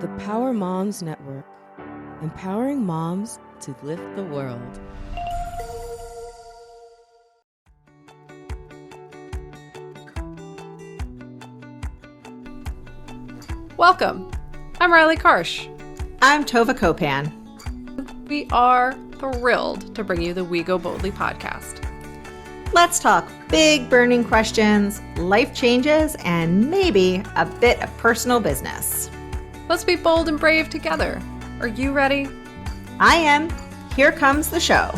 The Power Moms Network, empowering moms to lift the world. Welcome. I'm Riley Karsh. I'm Tova Kopan. We are thrilled to bring you the We Go Boldly podcast. Let's talk big burning questions, life changes, and maybe a bit of personal business. Let's be bold and brave together. Are you ready? I am. Here comes the show.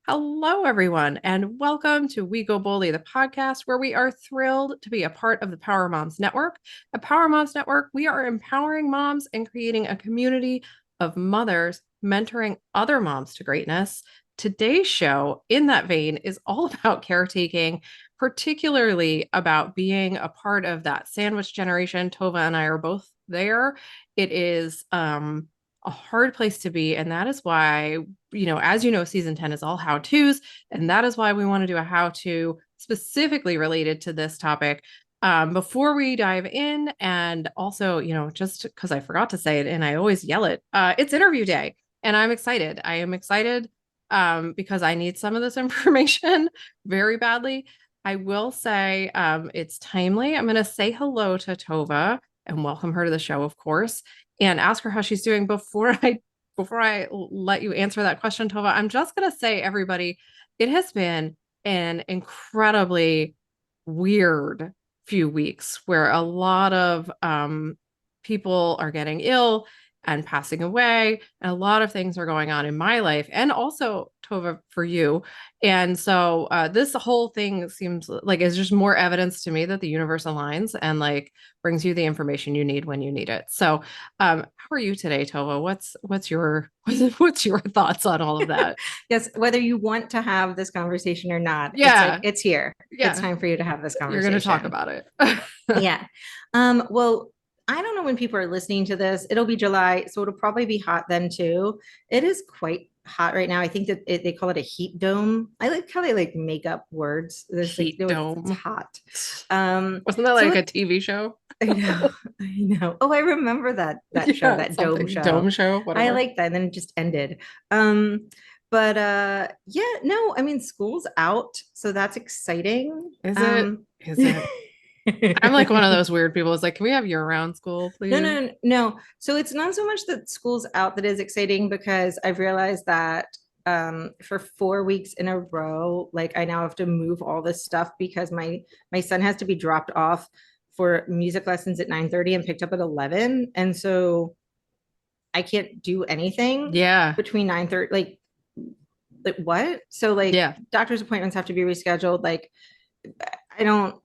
Hello, everyone, and welcome to We Go Boldly, the podcast where we are thrilled to be a part of the Power Moms Network. At Power Moms Network, we are empowering moms and creating a community of mothers mentoring other moms to greatness. Today's show, in that vein, is all about caretaking, particularly about being a part of that sandwich generation. Tova and I are both there. It is a hard place to be. And that is why, as you know, season 10 is all how-tos. And that is why we want to do a how-to specifically related to this topic. Before we dive in, and also, just because I forgot to say it and I always yell it, it's interview day. And I'm excited. I am excited because I need some of this information very badly. I will say it's timely. I'm going to say hello to Tova and welcome her to the show, of course, and ask her how she's doing. Before I let you answer that question, Tova, I'm just going to say, everybody, it has been an incredibly weird few weeks where a lot of people are getting ill and passing away, and a lot of things are going on in my life and also, Tova, for you. And so this whole thing seems like it's just more evidence to me that the universe aligns and brings you the information you need when you need it. So how are you today, Tova? What's your thoughts on all of that? Yes, whether you want to have this conversation or not, it's here. Yeah. It's time for you to have this conversation. You're going to talk about it. Yeah. Well, I don't know when people are listening to this. It'll be July, so it'll probably be hot then too. It is quite hot right now. I think that they call it a heat dome. I like how they make up words. Heat dome. It's hot. Wasn't that a TV show? I know. Oh, I remember that show, that dome show. Dome show. Whatever. I like that. And then it just ended. But no, I mean, school's out, so that's exciting. Is it? I'm one of those weird people. It's can we have year-round school, please? No. So it's not so much that school's out that is exciting, because I've realized that for 4 weeks in a row, I now have to move all this stuff because my son has to be dropped off for music lessons at 9:30 and picked up at 11. And so I can't do anything between 9:30. What? So doctor's appointments have to be rescheduled. I don't,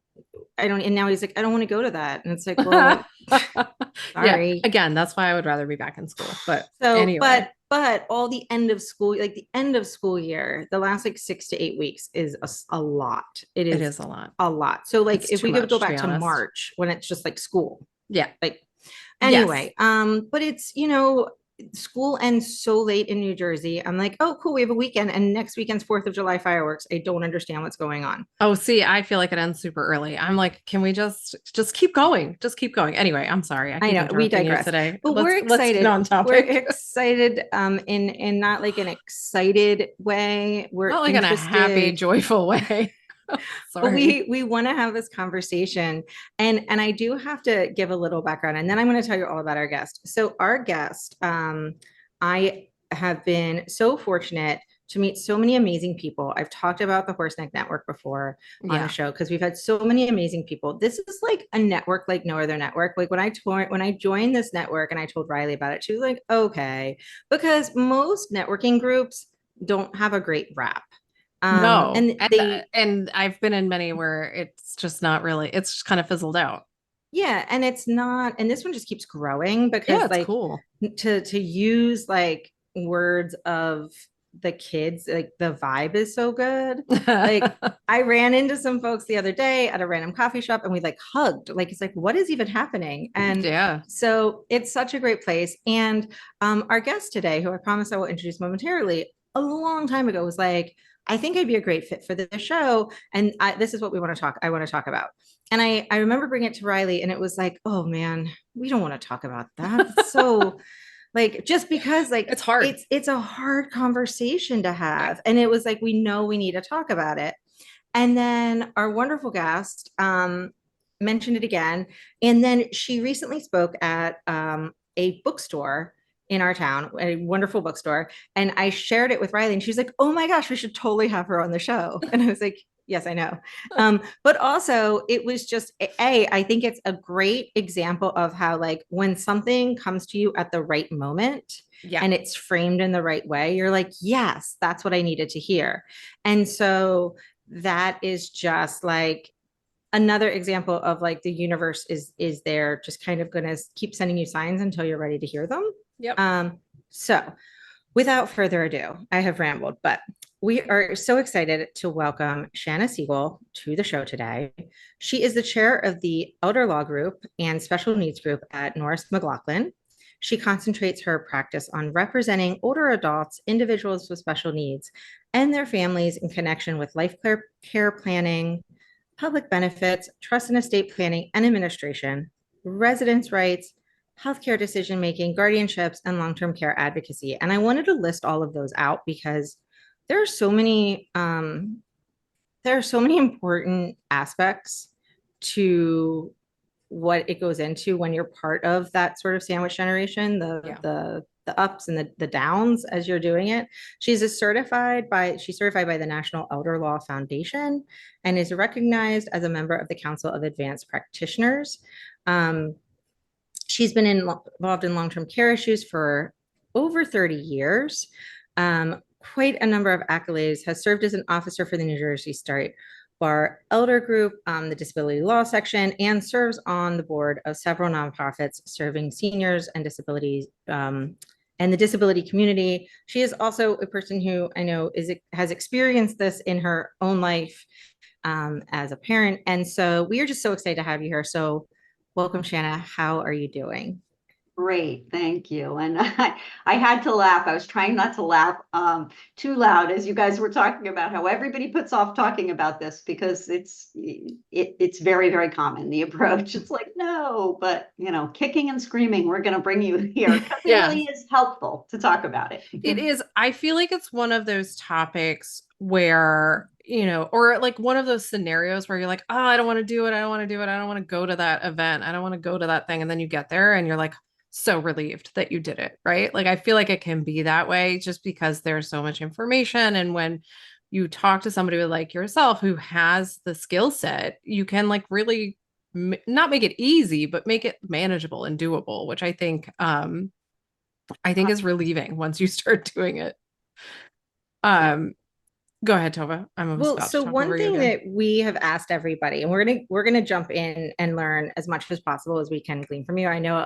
and now he's I don't want to go to that. And it's well, sorry. Yeah, again, that's why I would rather be back in school. But anyway. But all the end of school, the end of school year, the last 6 to 8 weeks is a lot. It is a lot. So if we could go back to March when it's just school. Yeah. Anyway, yes. But it's, school ends so late in New Jersey. I'm oh, cool, we have a weekend, and next weekend's 4th of July fireworks. I don't understand what's going on. Oh, see, I feel like it ends super early. I'm can we just keep going? Just keep going. Anyway, I'm sorry. I know we digress today, but we're excited. We're excited in not an excited way. We're not in a happy, joyful way. Sorry. But we want to have this conversation, and I do have to give a little background, and then I'm going to tell you all about our guest. So our guest, I have been so fortunate to meet so many amazing people. I've talked about the Horseneck Network before on the show because we've had so many amazing people. This is a network like no other network. When I joined this network and I told Riley about it, she was okay, because most networking groups don't have a great rap. No, and I've been in many where it's just not really, it's just kind of fizzled out. Yeah, and it's not, and this one just keeps growing because it's cool to use words of the kids, the vibe is so good. I ran into some folks the other day at a random coffee shop, and we hugged. It's what is even happening? And so it's such a great place. And our guest today, who I promise I will introduce momentarily, a long time ago was I think I'd be a great fit for the show. And this is what I want to talk about. And I remember bringing it to Riley and it was like, oh man, we don't want to talk about that. It's so like, just because like It's hard. It's a hard conversation to have. And it was like, we know we need to talk about it. And then our wonderful guest mentioned it again. And then she recently spoke at a bookstore in our town, a wonderful bookstore. And I shared it with Riley and she's like, oh my gosh, we should totally have her on the show. And I was like, yes, I know. But also it was just, I think it's a great example of how like when something comes to you at the right moment and it's framed in the right way, you're like, yes, that's what I needed to hear. And so that is just like another example of like the universe is there just kind of going to keep sending you signs until you're ready to hear them. So without further ado, I have rambled, but we are so excited to welcome Shana Siegel to the show today. She is the chair of the Elder Law Group and Special Needs Group at Norris McLaughlin. She concentrates her practice on representing older adults, individuals with special needs, and their families in connection with life care planning, public benefits, trust and estate planning and administration, residents' rights, healthcare decision-making, guardianships, and long-term care advocacy. And I wanted to list all of those out because there are so many important aspects to what it goes into when you're part of that sort of sandwich generation, the ups and the downs as you're doing it. She's certified by the National Elder Law Foundation and is recognized as a member of the Counsel of Advanced Practitioners. She's been involved in long-term care issues for over 30 years. Quite a number of accolades, has served as an officer for the New Jersey State Bar Elder Group, the Disability Law Section, and serves on the board of several nonprofits serving seniors and disabilities and the disability community. She is also a person who I know has experienced this in her own life as a parent. And so we are just so excited to have you here. So welcome, Shana. How are you doing? Great, thank you. And I had to laugh. I was trying not to laugh too loud as you guys were talking about how everybody puts off talking about this because it's very, very common, the approach. It's like, no, but kicking and screaming, we're going to bring you here because it really is helpful to talk about it. It is. I feel like it's one of those topics where, or like one of those scenarios where you're like, oh, I don't want to do it. I don't want to do it. I don't want to go to that event. I don't want to go to that thing. And then you get there and you're like, so relieved that you did it, right? Like, I feel like it can be that way just because there's so much information. And when you talk to somebody like yourself who has the skill set, you can like really not make it easy, but make it manageable and doable, which I think is relieving once you start doing it. Go ahead, Tova. So one thing that we have asked everybody, and we're gonna jump in and learn as much as possible as we can glean from you. I know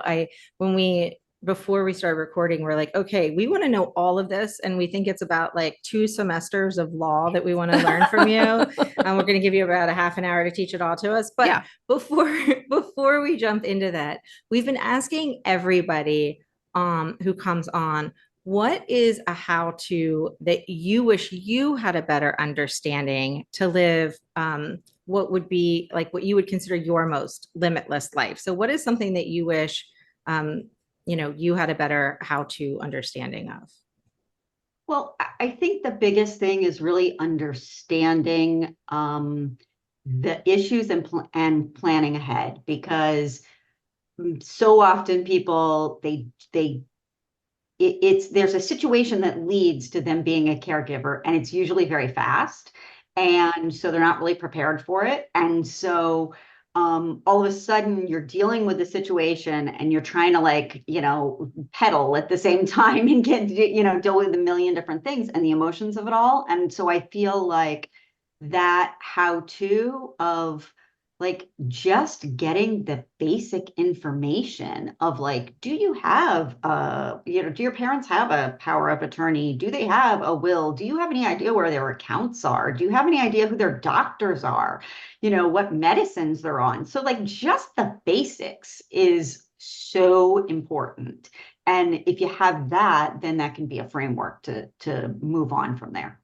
before we started recording, we're like, okay, we want to know all of this, and we think it's about like 2 semesters of law that we want to learn from you. And we're gonna give you about a half an hour to teach it all to us. But before we jump into that, we've been asking everybody who comes on, what is a how-to that you wish you had a better understanding to live what would be like what you would consider your most limitless life? So what is something that you wish you had a better how-to understanding of? Well, I think the biggest thing is really understanding the issues and planning ahead, because so often people there's a situation that leads to them being a caregiver, and it's usually very fast. And so they're not really prepared for it. And so all of a sudden you're dealing with the situation and you're trying to pedal at the same time and deal with a million different things and the emotions of it all. And so I feel like that how-to of just getting the basic information of do you have do your parents have a power of attorney? Do they have a will? Do you have any idea where their accounts are? Do you have any idea who their doctors are? What medicines they're on? So just the basics is so important. And if you have that, then that can be a framework to move on from there.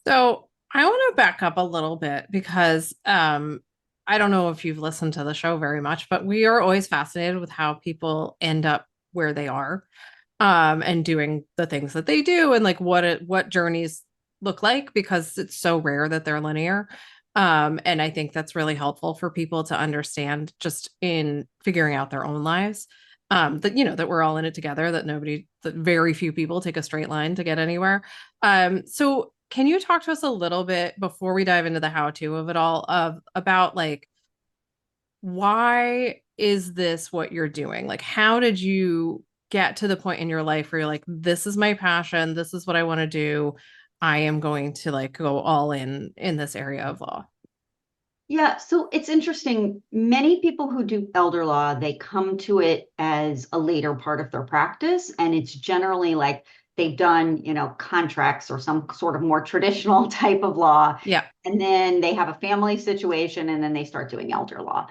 So I want to back up a little bit because I don't know if you've listened to the show very much, but we are always fascinated with how people end up where they are and doing the things that they do and like what journeys look like because it's so rare that they're linear. And I think that's really helpful for people to understand just in figuring out their own lives. That that we're all in it together, that very few people take a straight line to get anywhere. So can you talk to us a little bit before we dive into the how-to of it all about like why is this what you're doing? Like how did you get to the point in your life where you're like, this is my passion, this is what I want to do. I am going to like go all in this area of law. Yeah, so it's interesting. Many people who do elder law, they come to it as a later part of their practice, and it's generally like they've done, contracts or some sort of more traditional type of law, Yeah. and then they have a family situation, and then they start doing elder law.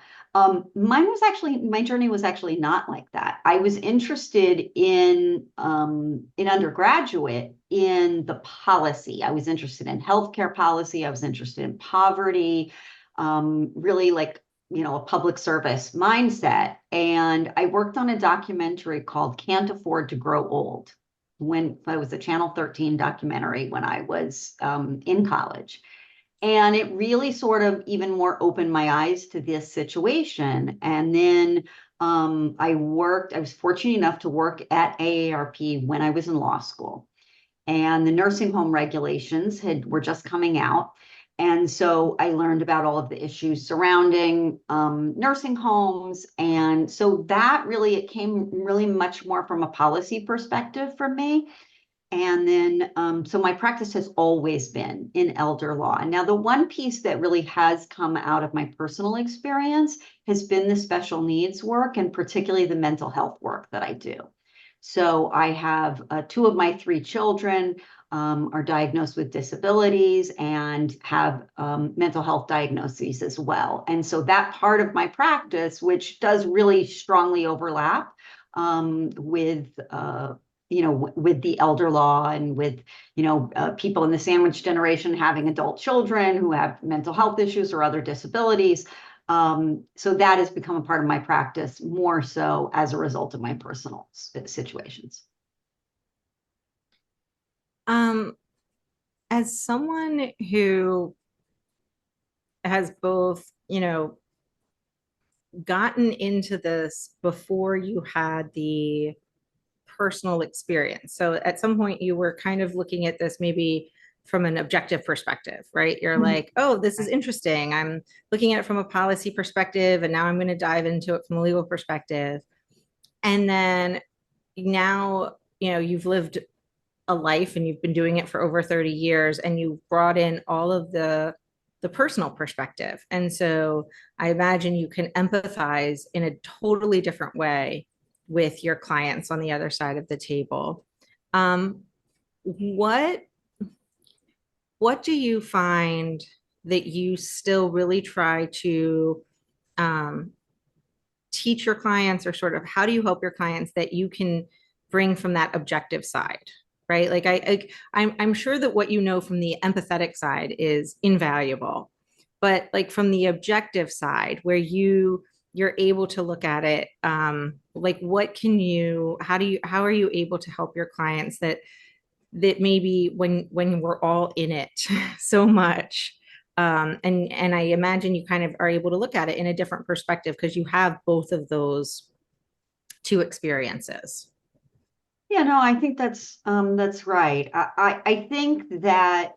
My journey was actually not like that. I was interested in undergraduate in the policy. I was interested in healthcare policy. I was interested in poverty. Really like, a public service mindset. And I worked on a documentary called Can't Afford to Grow Old. When I was a Channel 13 documentary when I was in college. And it really sort of even more opened my eyes to this situation. And then I was fortunate enough to work at AARP when I was in law school. And the nursing home regulations were just coming out. And so I learned about all of the issues surrounding nursing homes. And so it came really much more from a policy perspective for me. And then, so my practice has always been in elder law. And now the one piece that really has come out of my personal experience has been the special needs work and particularly the mental health work that I do. So I have two of my three children are diagnosed with disabilities and have mental health diagnoses as well. And so that part of my practice, which does really strongly overlap with the elder law and with, people in the sandwich generation having adult children who have mental health issues or other disabilities. So that has become a part of my practice more so as a result of my personal situations. As someone who has both, gotten into this before you had the personal experience. So at some point you were kind of looking at this maybe from an objective perspective, right? You're like, oh, this is interesting. I'm looking at it from a policy perspective, and now I'm going to dive into it from a legal perspective. And then now, you've lived a life and you've been doing it for over 30 years and you brought in all of the personal perspective. And so I imagine you can empathize in a totally different way with your clients on the other side of the table. What do you find that you still really try to teach your clients, or sort of how do you help your clients that you can bring from that objective side, right? Like I'm sure that what you know from the empathetic side is invaluable, but like from the objective side where you're able to look at it, like how are you able to help your clients that maybe when we're all in it so much, and I imagine you kind of are able to look at it in a different perspective because you have both of those two experiences. Yeah, no, I think that's right. I think that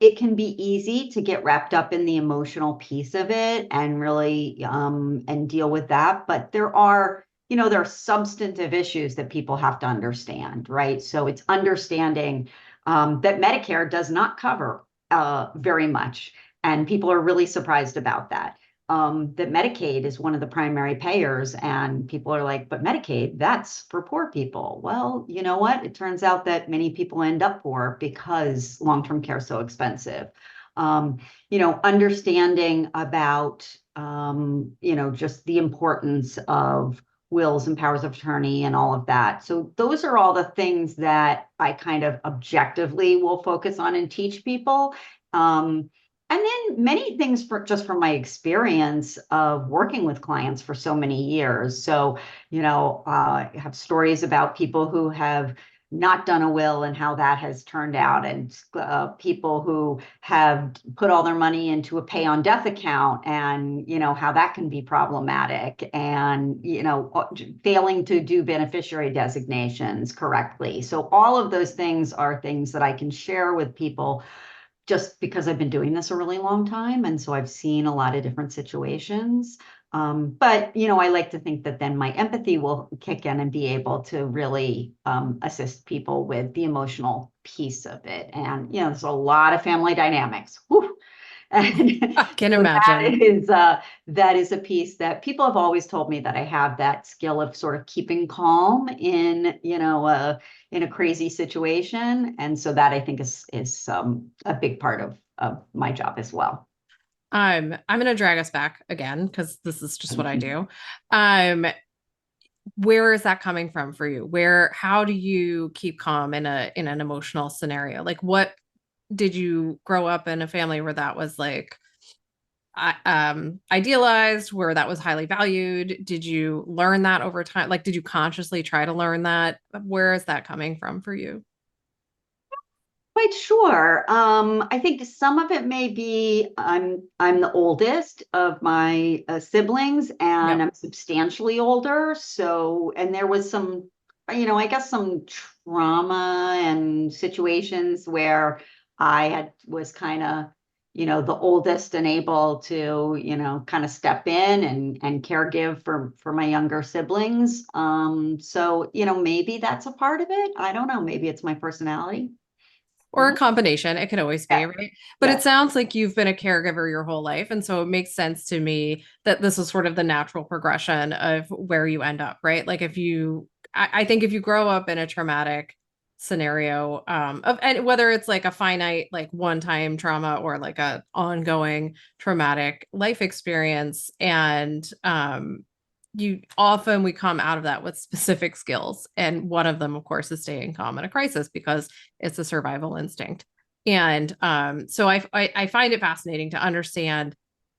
it can be easy to get wrapped up in the emotional piece of it and really and deal with that. But there are substantive issues that people have to understand, right? So it's understanding that Medicare does not cover very much, and people are really surprised about that. That Medicaid is one of the primary payers, and people are like, but Medicaid, that's for poor people. Well, you know what? It turns out that many people end up poor because long-term care is so expensive. Understanding about, just the importance of wills and powers of attorney and all of that. So those are all the things that I kind of objectively will focus on and teach people. And then many things just from my experience of working with clients for so many years. So, I have stories about people who have not done a will and how that has turned out, and people who have put all their money into a pay on death account and, how that can be problematic, and, failing to do beneficiary designations correctly. So all of those things are things that I can share with people just because I've been doing this a really long time. And so I've seen a lot of different situations. But, I like to think that then my empathy will kick in and be able to really assist people with the emotional piece of it. And, there's a lot of family dynamics. Whew. And I can imagine. That is a piece that people have always told me that I have that skill of sort of keeping calm in, in a crazy situation. And so that I think is a big part of my job as well. I'm going to drag us back again, because this is just what I do. Where is that coming from for you? How do you keep calm in an emotional scenario? Like, what did you grow up in a family where that was like idealized, where that was highly valued? Did you learn that over time? Like, did you consciously try to learn that? Where is that coming from for you? Quite sure. I think some of it may be I'm the oldest of my siblings, and I'm substantially older. So, and there was some, I guess some trauma and situations where I was kind of, the oldest and able to, kind of step in and caregive for my younger siblings. So, maybe that's a part of it. I don't know. Maybe it's my personality. Or a combination. It could always be, Yeah. right? But It sounds like you've been a caregiver your whole life. And so it makes sense to me that this is sort of the natural progression of where you end up, right? Like I think if you grow up in a traumatic scenario, and whether it's like a finite, like one-time trauma, or like a ongoing traumatic life experience, and we come out of that with specific skills. And one of them, of course, is staying calm in a crisis, because it's a survival instinct. And so I find it fascinating to understand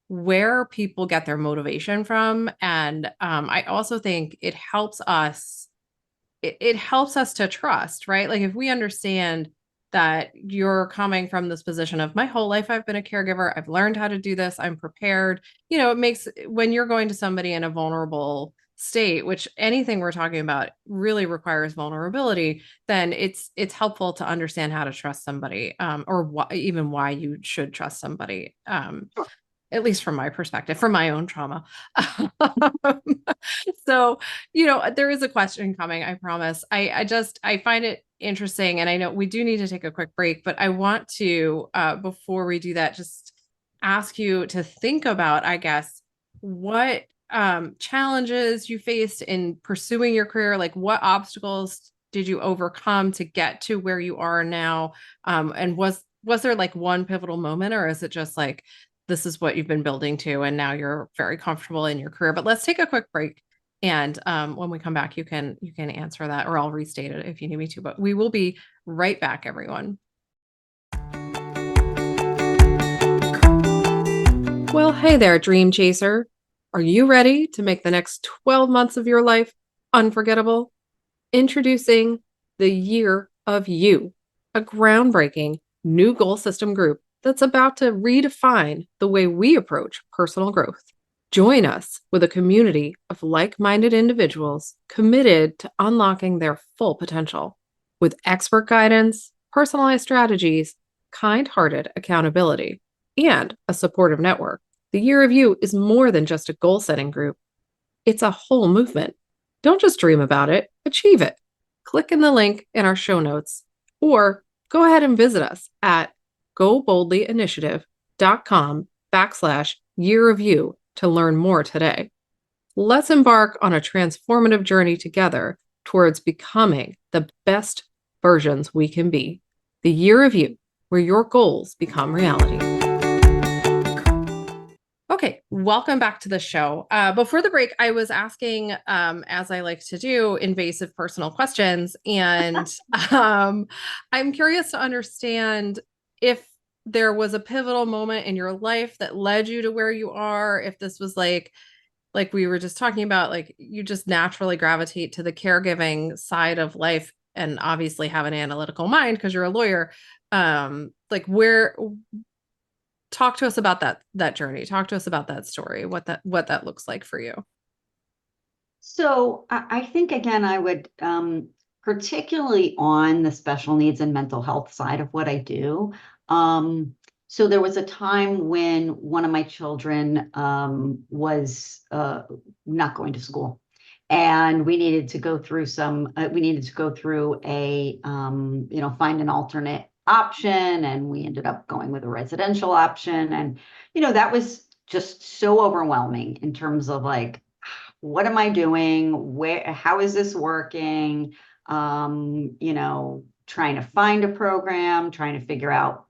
where people get their motivation from. And I also think it helps us to trust, right? Like, if we understand that you're coming from this position of, my whole life I've been a caregiver, I've learned how to do this, I'm prepared, it makes, when you're going to somebody in a vulnerable state, which anything we're talking about really requires vulnerability, then it's helpful to understand how to trust somebody, or even why you should trust somebody. Sure. At least from my perspective, from my own trauma. So, there is a question coming, I promise. I find it interesting, and I know we do need to take a quick break, but I want to, before we do that, just ask you to think about, I guess, what challenges you faced in pursuing your career. Like, what obstacles did you overcome to get to where you are now? And was there like one pivotal moment, or is it just like, this is what you've been building to, and now you're very comfortable in your career? But let's take a quick break. And when we come back, you can answer that, or I'll restate it if you need me to. But we will be right back, everyone. Well, hey there, dream chaser. Are you ready to make the next 12 months of your life unforgettable? Introducing the Year of You, a groundbreaking new goal system group that's about to redefine the way we approach personal growth. Join us with a community of like-minded individuals committed to unlocking their full potential. With expert guidance, personalized strategies, kind-hearted accountability, and a supportive network, the Year of You is more than just a goal-setting group. It's a whole movement. Don't just dream about it, achieve it. Click in the link in our show notes, or go ahead and visit us at goboldlyinitiative.com/year of you to learn more today. Let's embark on a transformative journey together towards becoming the best versions we can be. The Year of You, where your goals become reality. Okay, welcome back to the show. Before the break, I was asking, as I like to do, invasive personal questions. And I'm curious to understand if there was a pivotal moment in your life that led you to where you are, if this was like we were just talking about, like you just naturally gravitate to the caregiving side of life and obviously have an analytical mind because you're a lawyer. Like where talk to us about that journey. Talk to us about that story, what that looks like for you. So I think, again, I would, particularly on the special needs and mental health side of what I do. So there was a time when one of my children was not going to school. And we needed to go through a, find an alternate option. And we ended up going with a residential option. And, that was just so overwhelming in terms of like, what am I doing? How is this working? Trying to find a program, trying to figure out,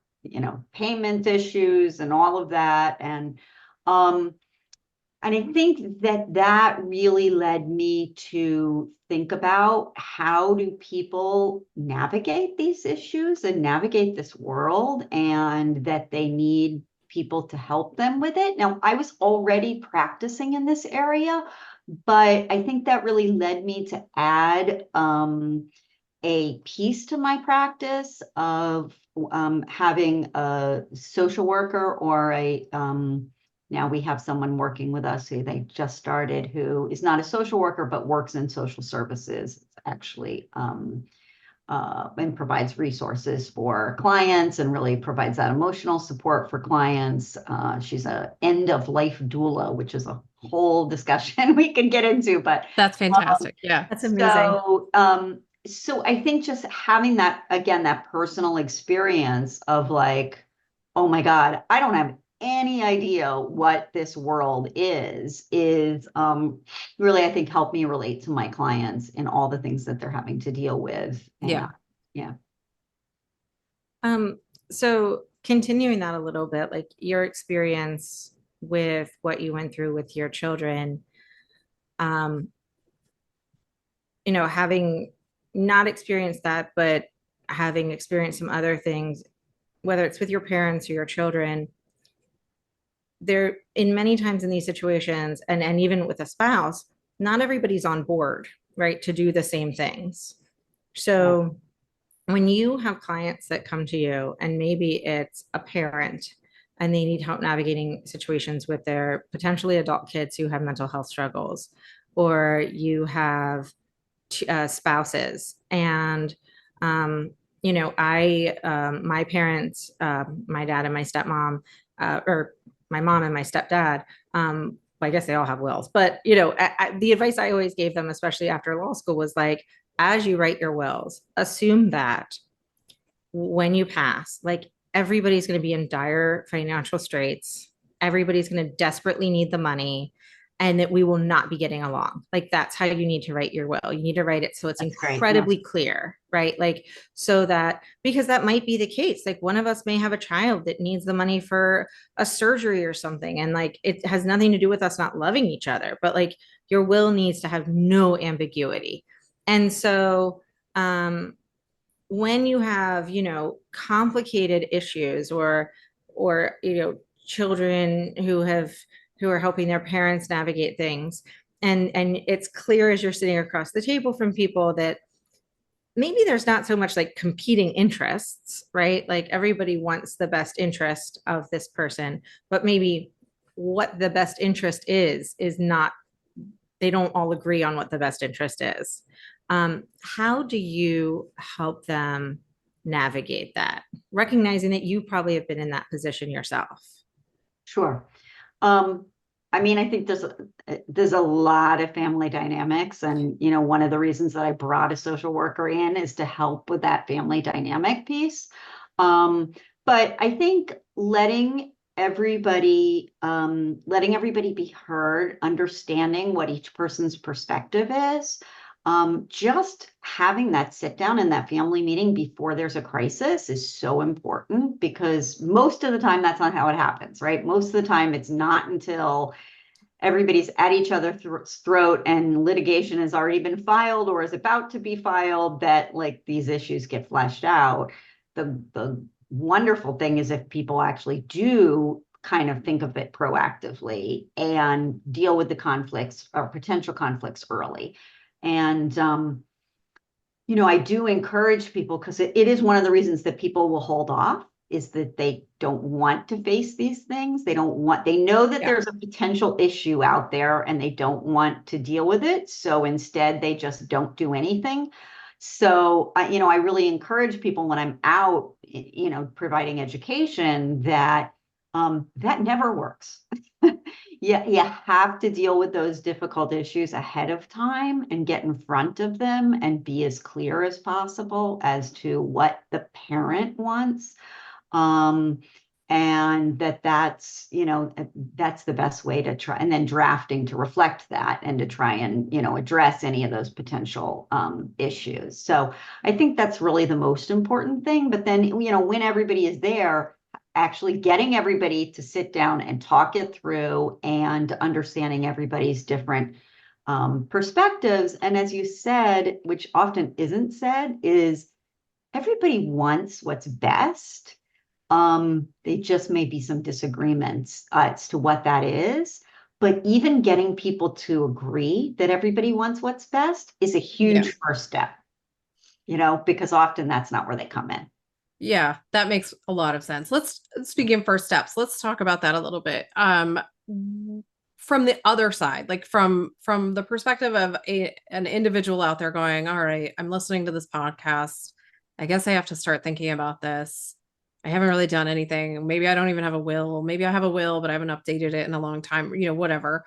payment issues and all of that. And I think that really led me to think about how do people navigate these issues and navigate this world, and that they need people to help them with it. Now, I was already practicing in this area, but I think that really led me to add a piece to my practice of having a social worker or now we have someone working with us who they just started, who is not a social worker, but works in social services. It's actually and provides resources for clients and really provides that emotional support for clients. She's a end of life doula, which is a whole discussion we can get into, but that's fantastic. Yeah, that's amazing. So I think just having that, again, that personal experience of like, oh my God, I don't have any idea what this world is really, I think, helped me relate to my clients in all the things that they're having to deal with. And, yeah. So continuing that a little bit, like your experience with what you went through with your children, having not experienced that, but having experienced some other things, whether it's with your parents or your children, there in many times in these situations, and even with a spouse, not everybody's on board, right, to do the same things. So when you have clients that come to you and maybe it's a parent and they need help navigating situations with their potentially adult kids who have mental health struggles, or you have spouses and my parents, my dad and my stepmom, or my mom and my stepdad, I guess they all have wills, but the advice I always gave them, especially after law school, was like, as you write your wills, assume that when you pass, like everybody's going to be in dire financial straits. Everybody's going to desperately need the money, and that we will not be getting along. Like that's how you need to write your will. You need to write it so it's incredibly clear, right? Like, so that, because that might be the case. Like one of us may have a child that needs the money for a surgery or something. And like, it has nothing to do with us not loving each other, but like your will needs to have no ambiguity. And so, when you have, complicated issues or, children who are helping their parents navigate things, and it's clear as you're sitting across the table from people that maybe there's not so much like competing interests, right? Like everybody wants the best interest of this person, but maybe what the best interest is not, they don't all agree on what the best interest is. How do you help them navigate that, recognizing that you probably have been in that position yourself? Sure. I think there's a lot of family dynamics, and one of the reasons that I brought a social worker in is to help with that family dynamic piece. But I think letting everybody be heard, understanding what each person's perspective is, Just having that sit down in that family meeting before there's a crisis is so important, because most of the time that's not how it happens, right? Most of the time it's not until everybody's at each other's throat and litigation has already been filed or is about to be filed that like these issues get fleshed out. The wonderful thing is if people actually do kind of think of it proactively and deal with the conflicts or potential conflicts early. And, I do encourage people, because it is one of the reasons that people will hold off, is that they don't want to face these things. They know that there's a potential issue out there and they don't want to deal with it. So instead they just don't do anything. So, I really encourage people when I'm out, providing education that that never works. You have to deal with those difficult issues ahead of time and get in front of them and be as clear as possible as to what the parent wants. And that's the best way to try, and then drafting to reflect that and to try and, address any of those potential issues. So I think that's really the most important thing. But then, when everybody is there, actually getting everybody to sit down and talk it through and understanding everybody's different perspectives. And as you said, which often isn't said, is everybody wants what's best. They just may be some disagreements as to what that is. But even getting people to agree that everybody wants what's best is a huge first step, because often that's not where they come in. Yeah, that makes a lot of sense. Let's begin first steps. Let's talk about that a little bit. From the other side, like from the perspective of an individual out there going, all right, I'm listening to this podcast. I guess I have to start thinking about this. I haven't really done anything. Maybe I don't even have a will. Maybe I have a will, but I haven't updated it in a long time, whatever.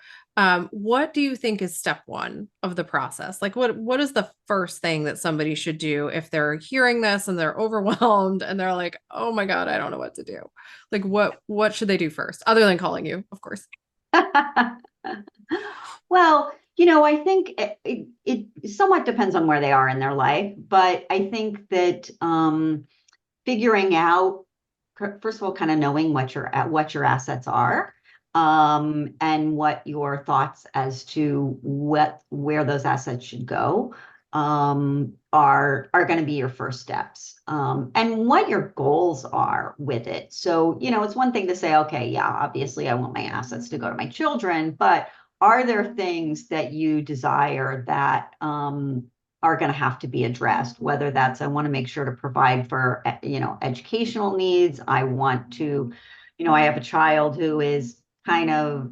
What do you think is step one of the process? Like what is the first thing that somebody should do if they're hearing this and they're overwhelmed and they're like, oh my God, I don't know what to do. Like what should they do first, other than calling you, of course? Well, I think it somewhat depends on where they are in their life, but I think that figuring out, first of all, kind of knowing what your assets are, and what your thoughts as to where those assets should go, are going to be your first steps, and what your goals are with it. So, it's one thing to say, okay, yeah, obviously I want my assets to go to my children, but are there things that you desire that are going to have to be addressed, whether that's, I want to make sure to provide for, educational needs. I want to, I have a child who is kind of,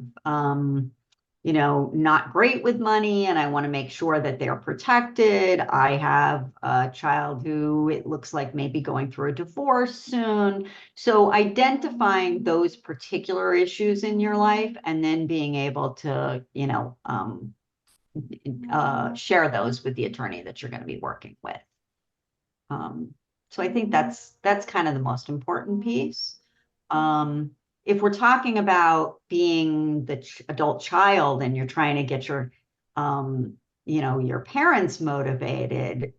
not great with money, and I want to make sure that they're protected. I have a child who it looks like maybe going through a divorce soon. So identifying those particular issues in your life and then being able to, share those with the attorney that you're going to be working with. So I think that's kind of the most important piece. If we're talking about being the adult child and you're trying to get your, your parents motivated,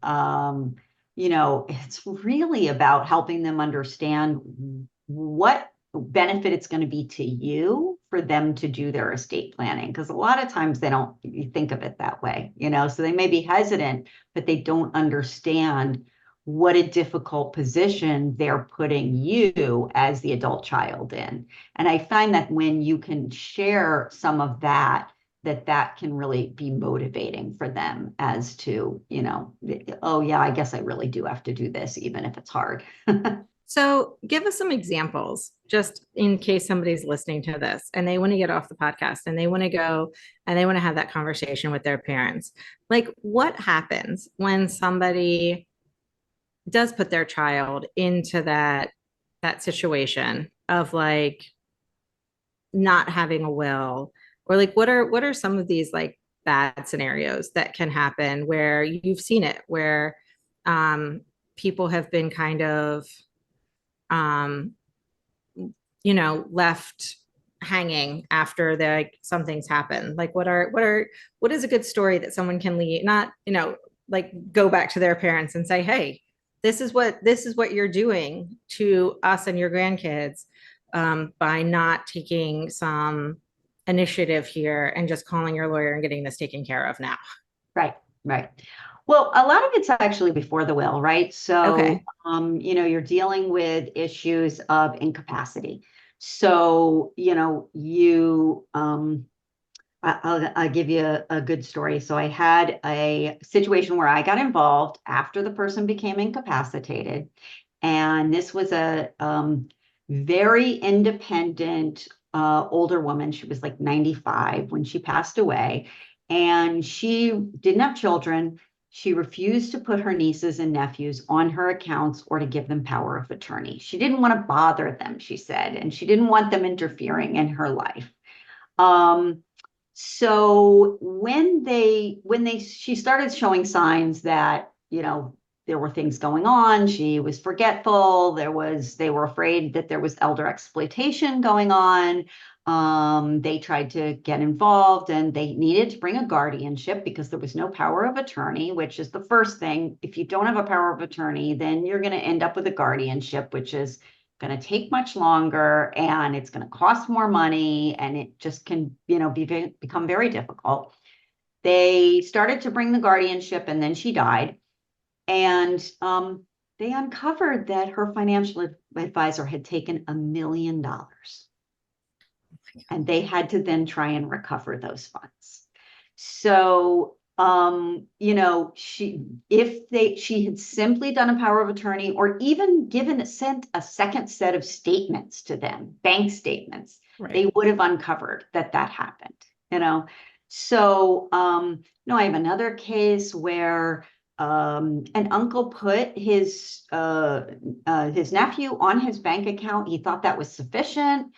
it's really about helping them understand what benefit it's going to be to you for them to do their estate planning. Because a lot of times they don't think of it that way, so they may be hesitant, but they don't understand what a difficult position they're putting you as the adult child in. And I find that when you can share some of that can really be motivating for them as to, oh yeah, I guess I really do have to do this, even if it's hard. So give us some examples, just in case somebody's listening to this and they want to get off the podcast and they want to go and they want to have that conversation with their parents. Like, what happens when somebody does put their child into that situation of like not having a will, or like what are some of these like bad scenarios that can happen where you've seen it, where people have been kind of left hanging after something's happened? Like what is a good story that someone can leave, not, like go back to their parents and say, hey, this is what you're doing to us and your grandkids, by not taking some initiative here and just calling your lawyer and getting this taken care of now. Right, right. Well, a lot of it's actually before the will, right? So, Okay. you're dealing with issues of incapacity. So, I'll give you a good story. So I had a situation where I got involved after the person became incapacitated. And this was a very independent older woman. She was like 95 when she passed away. And she didn't have children. She refused to put her nieces and nephews on her accounts or to give them power of attorney. She didn't want to bother them, she said, and she didn't want them interfering in her life. So she started showing signs that, there were things going on. She was forgetful. They were afraid that there was elder exploitation going on. They tried to get involved and they needed to bring a guardianship because there was no power of attorney, which is the first thing. If you don't have a power of attorney, then you're going to end up with a guardianship, which is going to take much longer and it's going to cost more money and it just can, become very difficult. They started to bring the guardianship and then she died. And they uncovered that her financial advisor had taken $1 million. And they had to then try and recover those funds. So she had simply done a power of attorney or even sent a second set of statements to them, bank statements, right, they would have uncovered that happened, So, I have another case where an uncle put his nephew on his bank account. He thought that was sufficient.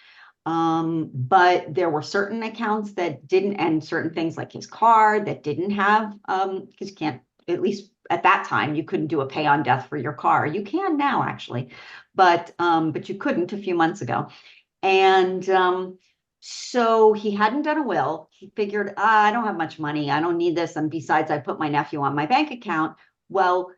But there were certain accounts that didn't, and certain things like his car that didn't have, because you can't, at least at that time, you couldn't do a pay on death for your car. You can now actually, but you couldn't a few months ago. And so he hadn't done a will. He figured, I don't have much money. I don't need this. And besides, I put my nephew on my bank account. Well,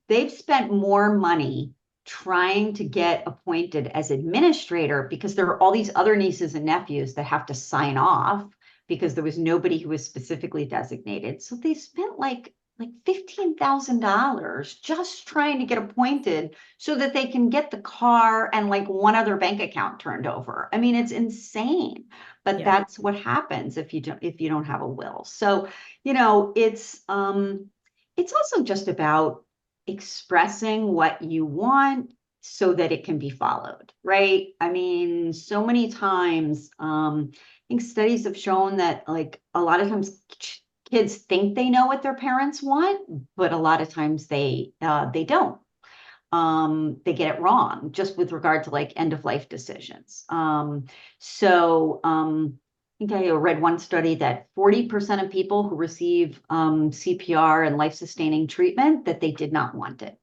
they've spent more money trying to get appointed as administrator because there are all these other nieces and nephews that have to sign off because there was nobody who was specifically designated. So they spent like $15,000 just trying to get appointed so that they can get the car and like one other bank account turned over. I mean, it's insane, but yeah, that's what happens if you don't have a will. So, it's also just about expressing what you want so that it can be followed, right? I mean, so many times, I think studies have shown that like a lot of times kids think they know what their parents want, but a lot of times they don't. They get it wrong just with regard to like end of life decisions. I think I read one study that 40% of people who receive CPR and life-sustaining treatment that they did not want it.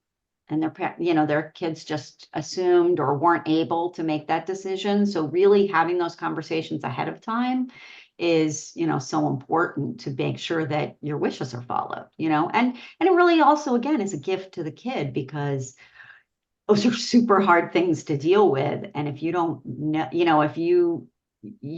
And their kids just assumed or weren't able to make that decision. So really having those conversations ahead of time is, so important to make sure that your wishes are followed, and it really also, again, is a gift to the kid because those are super hard things to deal with. And if you don't know, if you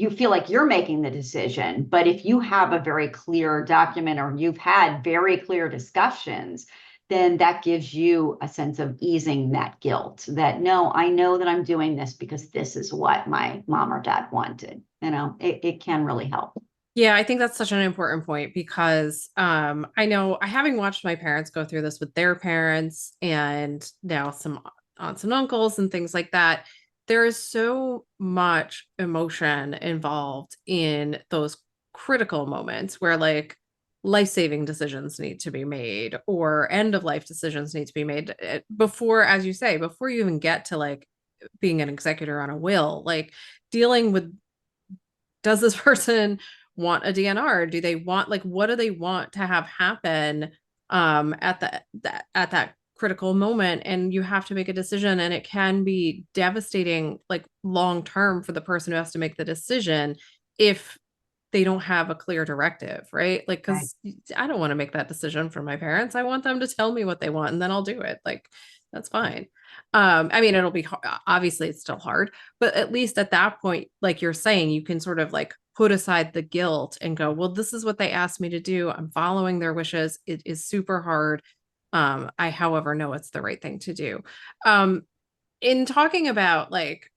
feel like you're making the decision, but if you have a very clear document or you've had very clear discussions, then that gives you a sense of easing that guilt that, no, I know that I'm doing this because this is what my mom or dad wanted. It can really help. Yeah, I think that's such an important point because I know having watched my parents go through this with their parents and now some aunts and uncles and things like that, there is so much emotion involved in those critical moments where like life-saving decisions need to be made or end of life decisions need to be made before, as you say, before you even get to like being an executor on a will, like dealing with, does this person want a DNR? Do they want, like, what do they want to have happen at that critical moment and you have to make a decision, and it can be devastating, like long term, for the person who has to make the decision if they don't have a clear directive, right? Like, Right. because I don't want to make that decision for my parents. I want them to tell me what they want and then I'll do it. Like, that's fine. I mean, it'll be obviously it's still hard, but at least at that point, like you're saying, you can sort of like put aside the guilt and go, well, this is what they asked me to do. I'm following their wishes. It is super hard. I, however, know it's the right thing to do. In talking about like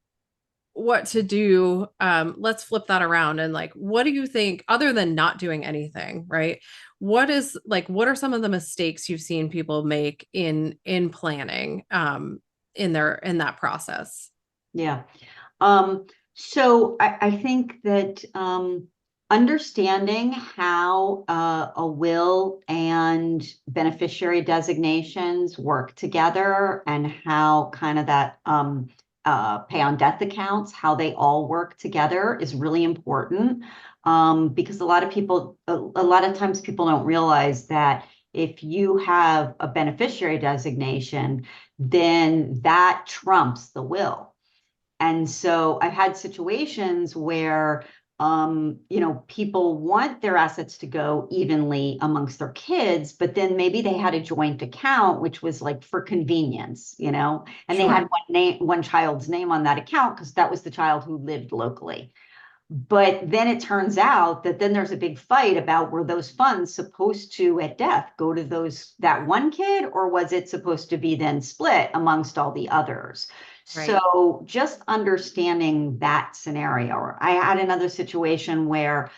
what to do, let's flip that around and like, what do you think, other than not doing anything, right? What are some of the mistakes you've seen people make in planning in that process? Yeah. So I think that understanding how a will and beneficiary designations work together, and how kind of that pay on death accounts, how they all work together, is really important, because a lot of times people don't realize that if you have a beneficiary designation, then that trumps the will. And so I've had situations where, people want their assets to go evenly amongst their kids, but then maybe they had a joint account, which was like for convenience, and Sure. they had one child's name on that account because that was the child who lived locally. But then it turns out that then there's a big fight about, were those funds supposed to at death go to that one kid, or was it supposed to be then split amongst all the others? Right. So just understanding that scenario. I had another situation where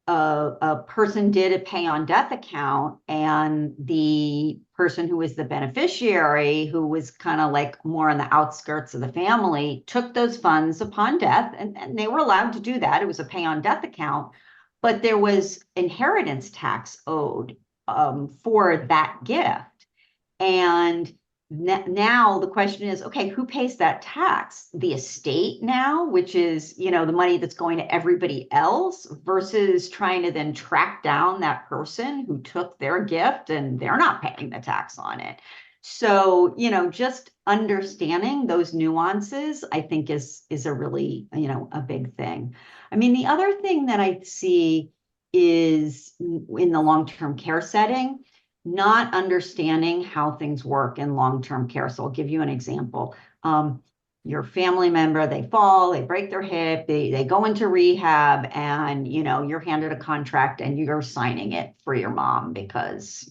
a person did a pay on death account, and the person who was the beneficiary, who was kind of like more on the outskirts of the family, took those funds upon death, and they were allowed to do that. It was a pay on death account, but there was inheritance tax owed for that gift. And now the question is, okay, who pays that tax? The estate now, which is, the money that's going to everybody else, versus trying to then track down that person who took their gift and they're not paying the tax on it. So, just understanding those nuances, I think is a really, a big thing. I mean, the other thing that I see is in the long-term care setting, not understanding how things work in long-term care. So I'll give you an example. Your family member, they fall, they break their hip, they go into rehab, and, you're handed a contract and you're signing it for your mom because,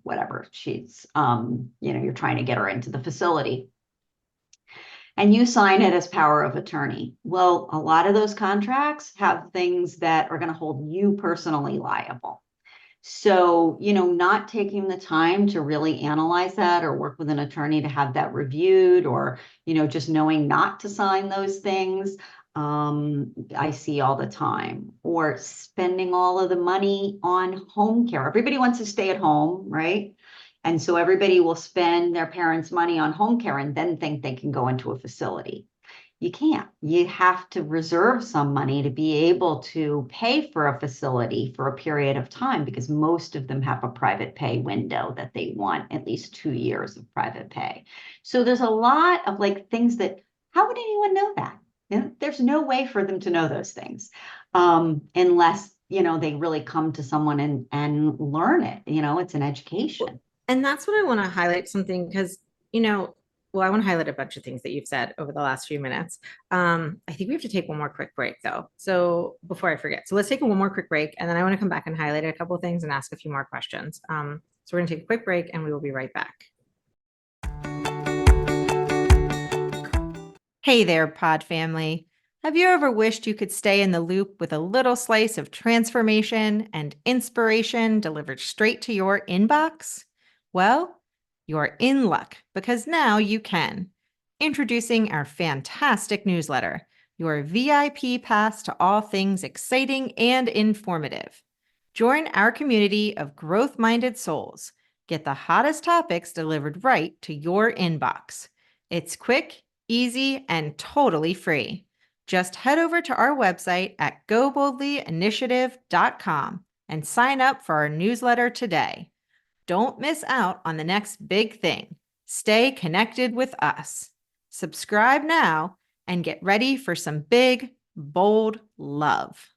whatever, she's, you're trying to get her into the facility. And you sign it as power of attorney. Well, a lot of those contracts have things that are going to hold you personally liable. So, not taking the time to really analyze that, or work with an attorney to have that reviewed, or, just knowing not to sign those things, I see all the time. Or spending all of the money on home care. Everybody wants to stay at home, right? And so everybody will spend their parents' money on home care and then think they can go into a facility. You can't. You have to reserve some money to be able to pay for a facility for a period of time, because most of them have a private pay window that they want at least 2 years of private pay. So there's a lot of like things that, how would anyone know that? There's no way for them to know those things unless, they really come to someone and learn it. It's an education. And that's what I want to highlight something, because, I want to highlight a bunch of things that you've said over the last few minutes. I think we have to take one more quick break though. So before I forget, so let's take one more quick break, and then I want to come back and highlight a couple of things and ask a few more questions. So we're going to take a quick break and we will be right back. Hey there, Pod family. Have you ever wished you could stay in the loop with a little slice of transformation and inspiration delivered straight to your inbox? Well, you're in luck, because now you can. Introducing our fantastic newsletter, your VIP pass to all things exciting and informative. Join our community of growth-minded souls. Get the hottest topics delivered right to your inbox. It's quick, easy, and totally free. Just head over to our website at goboldlyinitiative.com and sign up for our newsletter today. Don't miss out on the next big thing. Stay connected with us. Subscribe now and get ready for some big, bold love.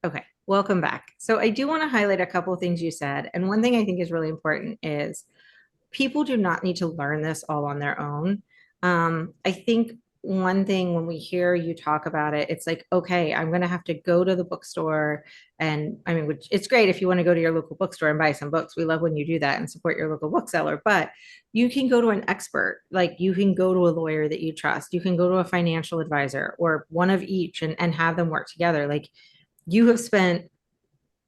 Okay, welcome back. So I do want to highlight a couple of things you said. And one thing I think is really important is people do not need to learn this all on their own. I think one thing when we hear you talk about it, it's like, okay, I'm going to have to go to the bookstore. And I mean, which it's great if you want to go to your local bookstore and buy some books. We love when you do that and support your local bookseller, but you can go to an expert. Like you can go to a lawyer that you trust. You can go to a financial advisor or one of each and have them work together. Like you have spent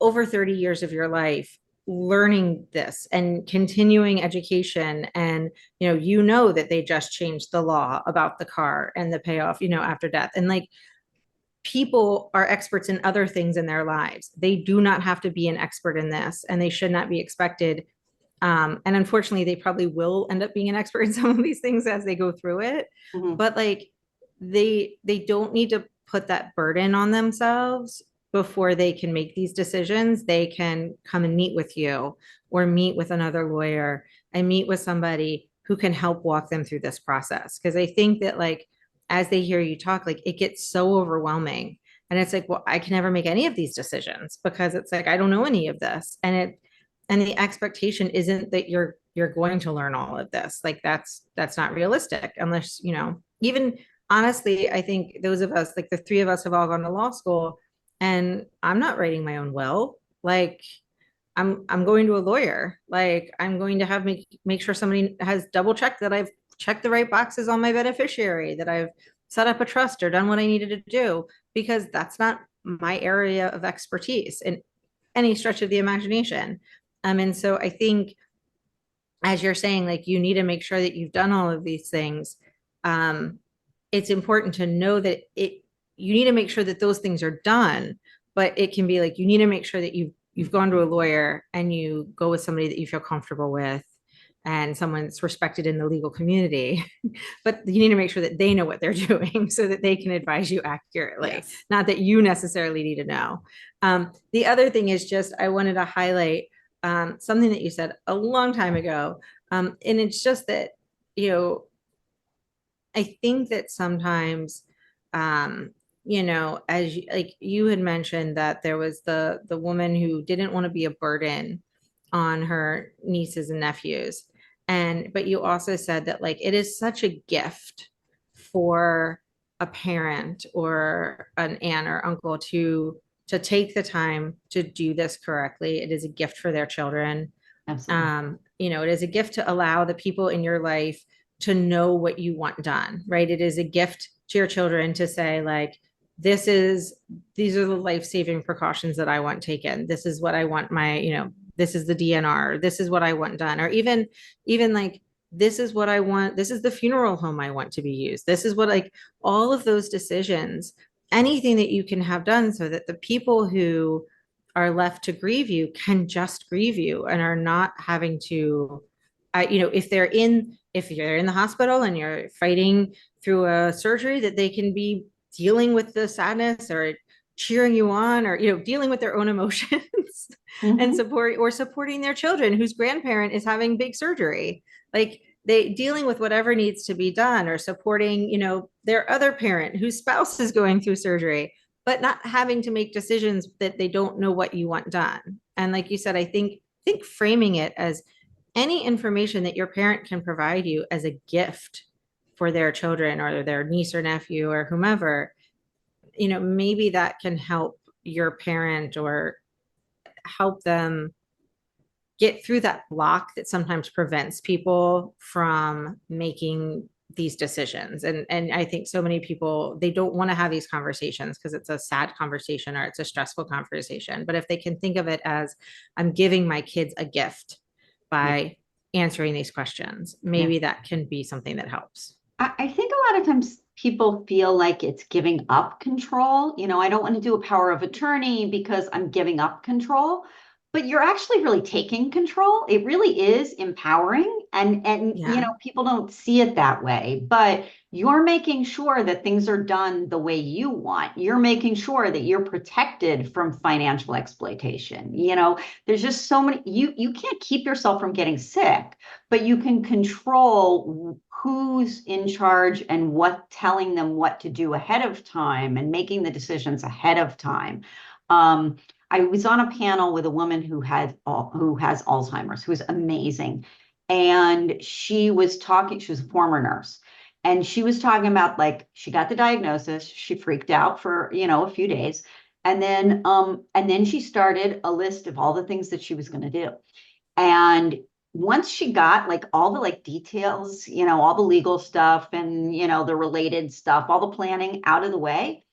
over 30 years of your life learning this and continuing education, and you know that they just changed the law about the car and the payoff after death, and like people are experts in other things in their lives. They do not have to be an expert in this, and they should not be expected, and unfortunately they probably will end up being an expert in some of these things as they go through it. But like they don't need to put that burden on themselves before they can make these decisions. They can come and meet with you or meet with another lawyer and meet with somebody who can help walk them through this process. Because I think that like, as they hear you talk, like it gets so overwhelming. And it's like, well, I can never make any of these decisions because it's like, I don't know any of this. And the expectation isn't that you're going to learn all of this. Like that's not realistic unless, even honestly, I think those of us, like the three of us have all gone to law school, and I'm not writing my own will. Like I'm going to a lawyer. Like I'm going to have make sure somebody has double checked that I've checked the right boxes on my beneficiary, that I've set up a trust or done what I needed to do, because that's not my area of expertise in any stretch of the imagination. And so I think, as you're saying, like you need to make sure that you've done all of these things. It's important to know that you need to make sure that those things are done, but it can be like, you need to make sure that you've gone to a lawyer and you go with somebody that you feel comfortable with and someone that's respected in the legal community. But you need to make sure that they know what they're doing so that they can advise you accurately. Yes. Not that you necessarily need to know. The other thing is just, I wanted to highlight something that you said a long time ago. And it's just that, I think that sometimes, as you had mentioned that there was the woman who didn't want to be a burden on her nieces and nephews. But you also said that like, it is such a gift for a parent or an aunt or uncle to take the time to do this correctly. It is a gift for their children. Absolutely. It is a gift to allow the people in your life to know what you want done, right? It is a gift to your children to say like, these are the life-saving precautions that I want taken. This is what I want this is the DNR. This is what I want done. Or even like, this is what I want. This is the funeral home I want to be used. This is what, like, all of those decisions, anything that you can have done so that the people who are left to grieve you can just grieve you and are not having to, if you're in the hospital and you're fighting through a surgery, that they can be dealing with the sadness or cheering you on, or dealing with their own emotions and supporting their children whose grandparent is having big surgery, like they dealing with whatever needs to be done, or supporting their other parent whose spouse is going through surgery, but not having to make decisions that they don't know what you want done. And like you said, I think framing it as any information that your parent can provide you as a gift for their children or their niece or nephew or whomever, maybe that can help your parent or help them get through that block that sometimes prevents people from making these decisions. And I think so many people, they don't want to have these conversations because it's a sad conversation or it's a stressful conversation. But if they can think of it as, I'm giving my kids a gift by answering these questions, maybe that can be something that helps. I think a lot of times people feel like it's giving up control. I don't want to do a power of attorney because I'm giving up control. but you're actually really taking control. It really is empowering. And Yeah. people don't see it that way, but you're making sure that things are done the way you want. You're making sure that you're protected from financial exploitation. There's just so many, you can't keep yourself from getting sick, but you can control who's in charge and telling them what to do ahead of time and making the decisions ahead of time. I was on a panel with a woman who has Alzheimer's, who's amazing. And she was a former nurse. And she was talking about, like, she got the diagnosis, she freaked out for, a few days. And then she started a list of all the things that she was going to do. And once she got like all the like details, all the legal stuff and, the related stuff, all the planning out of the way,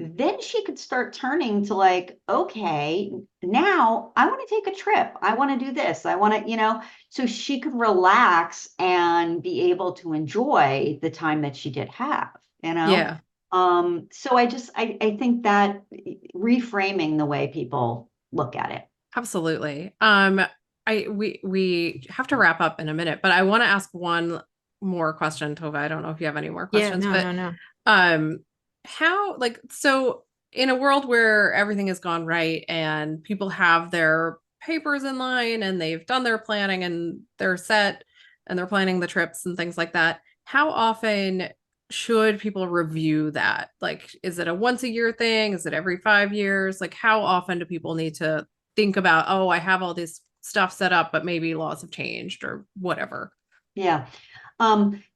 then she could start turning to like, okay, now I want to take a trip. I want to do this. I want to, so she could relax and be able to enjoy the time that she did have, Yeah. So I think that reframing the way people look at it. Absolutely. We have to wrap up in a minute, but I want to ask one more question, Tova. I don't know if you have any more questions, No. how, like, so in a world where everything has gone right and people have their papers in line and they've done their planning and they're set and they're planning the trips and things like that, how often should people review that? Like, is it a once a year thing? Is it every 5 years? Like, how often do people need to think about, oh, I have all this stuff set up, but maybe laws have changed or whatever? Yeah.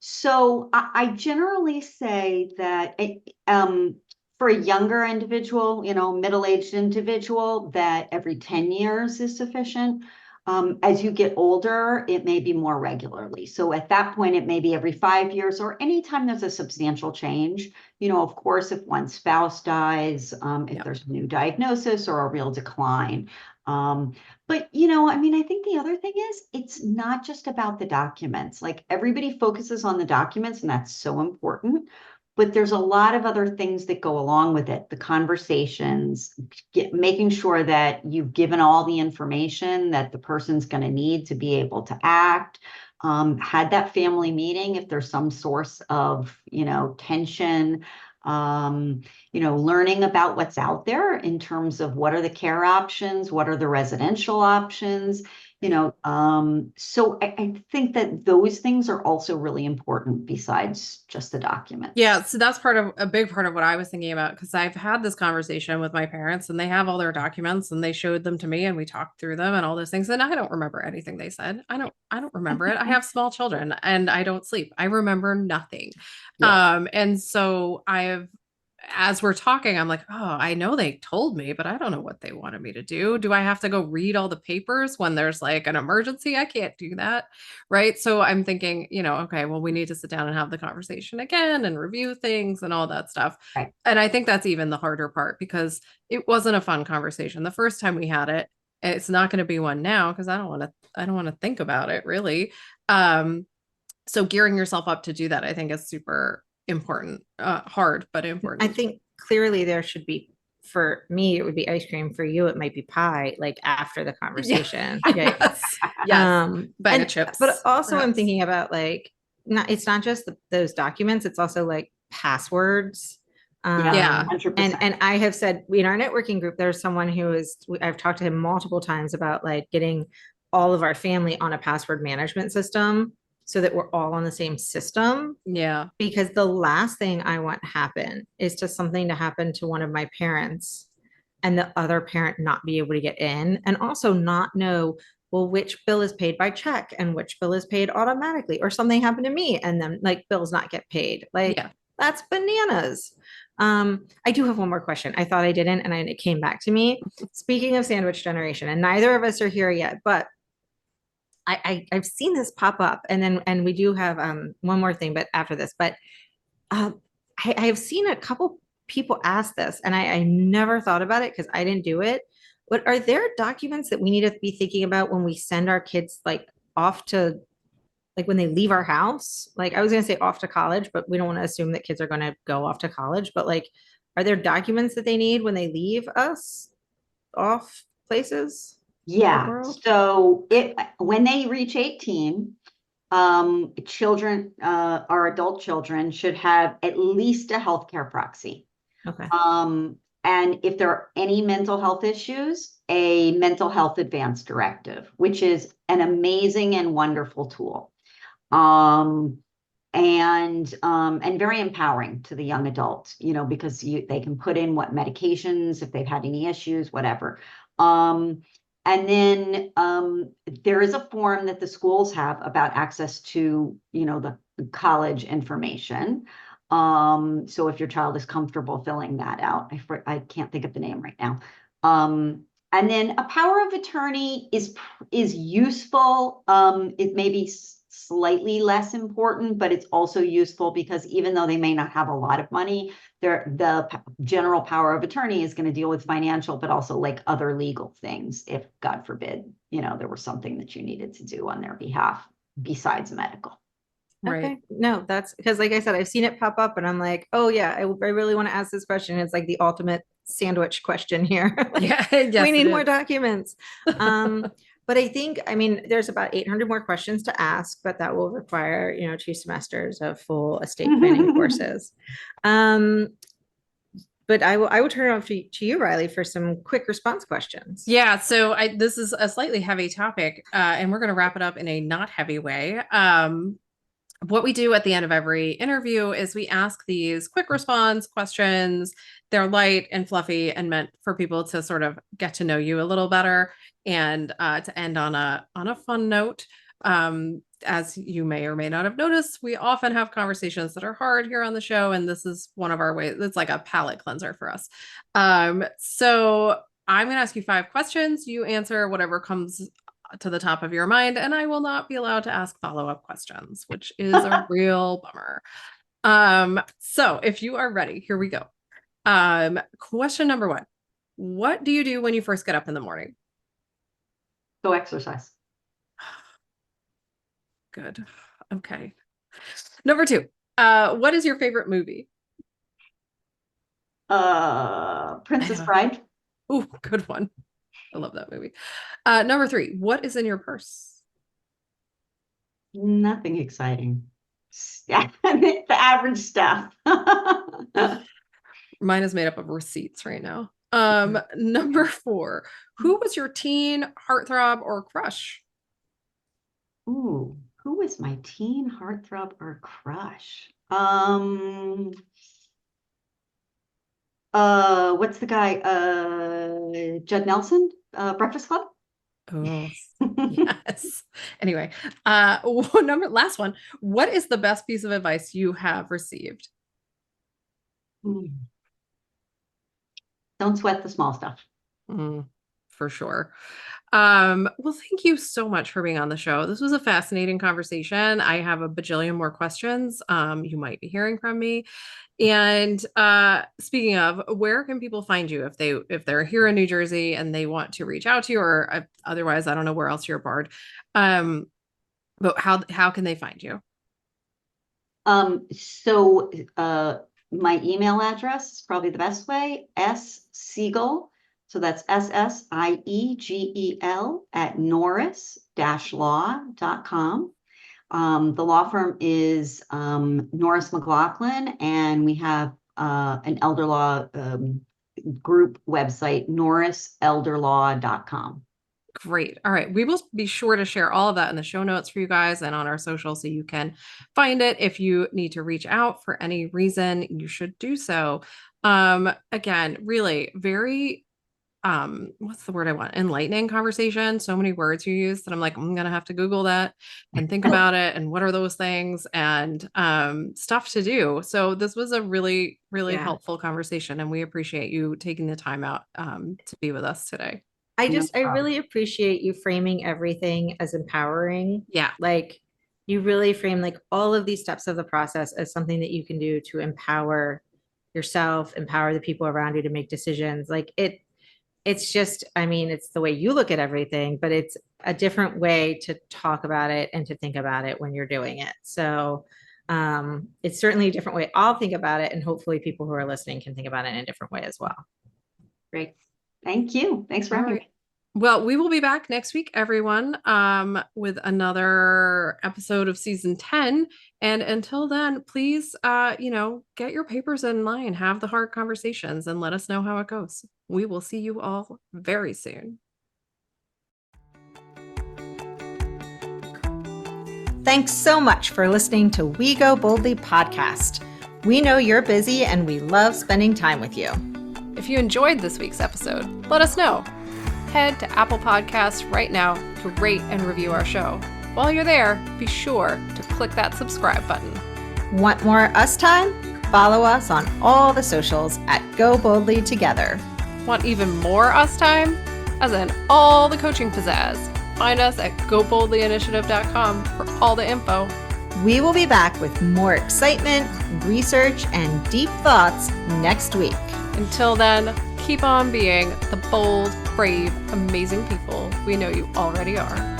So I generally say that for a younger individual, middle-aged individual, that every 10 years is sufficient. As you get older, it may be more regularly. So at that point, it may be every 5 years or anytime there's a substantial change. Of course, if one spouse dies, if there's a new diagnosis or a real decline. But, I think the other thing is it's not just about the documents. Like, everybody focuses on the documents, and that's so important. But there's a lot of other things that go along with it. The conversations, making sure that you've given all the information that the person's going to need to be able to act. Had that family meeting if there's some source of, tension. Learning about what's out there in terms of what are the care options, what are the residential options, so I think that those things are also really important besides just the documents. Yeah, so that's a big part of what I was thinking about, because I've had this conversation with my parents and they have all their documents and they showed them to me and we talked through them and all those things. And I don't remember anything they said. I don't remember it. I have small children and I don't sleep. I remember nothing. Yeah. And so as we're talking, I'm like, oh, I know they told me, but I don't know what they wanted me to do. Do I have to go read all the papers when there's like an emergency? I can't do that. Right. So I'm thinking, okay, well, we need to sit down and have the conversation again and review things and all that stuff. Right. And I think that's even the harder part, because it wasn't a fun conversation the first time we had it. It's not going to be one now because I don't want to think about it really. So gearing yourself up to do that, I think, is super important. Hard, but important. I think clearly there should be, for me, it would be ice cream. For you, it might be pie, like after the conversation. Yeah. Yes. Bag of chips. But also perhaps. I'm thinking about like, it's not just those documents, it's also like passwords. Yeah. 100%. And I have said in our networking group, there's someone I've talked to him multiple times about like getting all of our family on a password management system so that we're all on the same system. Yeah. Because the last thing I want to happen is something to happen to one of my parents and the other parent not be able to get in, and also not know, well, which bill is paid by check and which bill is paid automatically, or something happened to me and then like bills not get paid. Like, Yeah. that's bananas. I do have one more question. I thought I didn't, and it came back to me. Speaking of sandwich generation, and neither of us are here yet, but I've seen this pop up, and we do have one more thing, but after this, but I have seen a couple people ask this, and I never thought about it because I didn't do it. But are there documents that we need to be thinking about when we send our kids like off to, like when they leave our house? Like, I was gonna say off to college, but we don't want to assume that kids are going to go off to college. But like, are there documents that they need when they leave us off places? Yeah. world? So when they reach 18, children, our adult children should have at least a healthcare proxy. Okay. And if there are any mental health issues, a mental health advanced directive, which is an amazing and wonderful tool. And very empowering to the young adult, because they can put in what medications, if they've had any issues, whatever. And then there is a form that the schools have about access to, the college information. So if your child is comfortable filling that out, I can't think of the name right now. And then a power of attorney is useful. It may be slightly less important, but it's also useful because even though they may not have a lot of money, the general power of attorney is going to deal with financial, but also like other legal things. If God forbid, there was something that you needed to do on their behalf besides medical. Right. Okay. No, that's because, like I said, I've seen it pop up and I'm like, oh yeah, I really want to ask this question. It's like the ultimate sandwich question here. Like, Yeah. Yes, we need it more is. documents. But I mean, there's about 800 more questions to ask, but that will require, 2 semesters of full estate planning courses. But I will turn it over to you, Riley, for some quick response questions. Yeah, so this is a slightly heavy topic, and we're going to wrap it up in a not heavy way. What we do at the end of every interview is we ask these quick response questions. They're light and fluffy and meant for people to sort of get to know you a little better and to end on a fun note. As you may or may not have noticed, we often have conversations that are hard here on the show, and this is one of our ways. It's like a palate cleanser for us. So I'm going to ask you 5 questions. You answer whatever comes to the top of your mind, and I will not be allowed to ask follow-up questions, which is a real bummer. So if you are ready, here we go. Question number 1. What do you do when you first get up in the morning? Go exercise. Good. Okay. Number 2. What is your favorite movie? Princess Bride. Ooh, good one. I love that movie. Number 3. What is in your purse? Nothing exciting. The average stuff. Mine is made up of receipts right now. Number 4. Who was your teen heartthrob or crush? Ooh, who was my teen heartthrob or crush? What's the guy? Judd Nelson, Breakfast Club? Oh, yes. Anyway, last one. What is the best piece of advice you have received? Don't sweat the small stuff. For sure. Well, thank you so much for being on the show. This was a fascinating conversation. I have a bajillion more questions you might be hearing from me. And speaking of, where can people find you if they're here in New Jersey and they want to reach out to you, or otherwise, I don't know where else you're barred. But how can they find you? So my email address is probably the best way, Siegel. So that's SSIEGEL at norris-law.com. The law firm is Norris McLaughlin, and we have an elder law group website, norriselderlaw.com. Great. All right. We will be sure to share all of that in the show notes for you guys and on our social so you can find it. If you need to reach out for any reason, you should do so. Again, really very what's the word I want? Enlightening conversation. So many words you use that I'm like, I'm gonna have to Google that and think about it. And what are those things and stuff to do. So this was a really, really helpful conversation. And we appreciate you taking the time out to be with us today. I really appreciate you framing everything as empowering. Yeah. Like you really frame like all of these steps of the process as something that you can do to empower yourself, empower the people around you to make decisions. Like it's just, I mean, it's the way you look at everything, but it's a different way to talk about it and to think about it when you're doing it. So it's certainly a different way I'll think about it. And hopefully people who are listening can think about it in a different way as well. Great. Thank you. Thanks for having me. Well, we will be back next week, everyone, with another episode of season 10. And until then, please, get your papers in line, have the hard conversations, and let us know how it goes. We will see you all very soon. Thanks so much for listening to We Go Boldly podcast. We know you're busy and we love spending time with you. If you enjoyed this week's episode, let us know. Head to Apple Podcasts right now to rate and review our show. While you're there, be sure to click that subscribe button. Want more us time? Follow us on all the socials at Go Boldly Together. Want even more us time? As in all the coaching pizzazz. Find us at goboldlyinitiative.com for all the info. We will be back with more excitement, research, and deep thoughts next week. Until then, keep on being the bold, brave, amazing people we know you already are.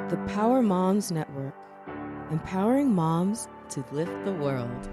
The Power Moms Network, empowering moms to lift the world.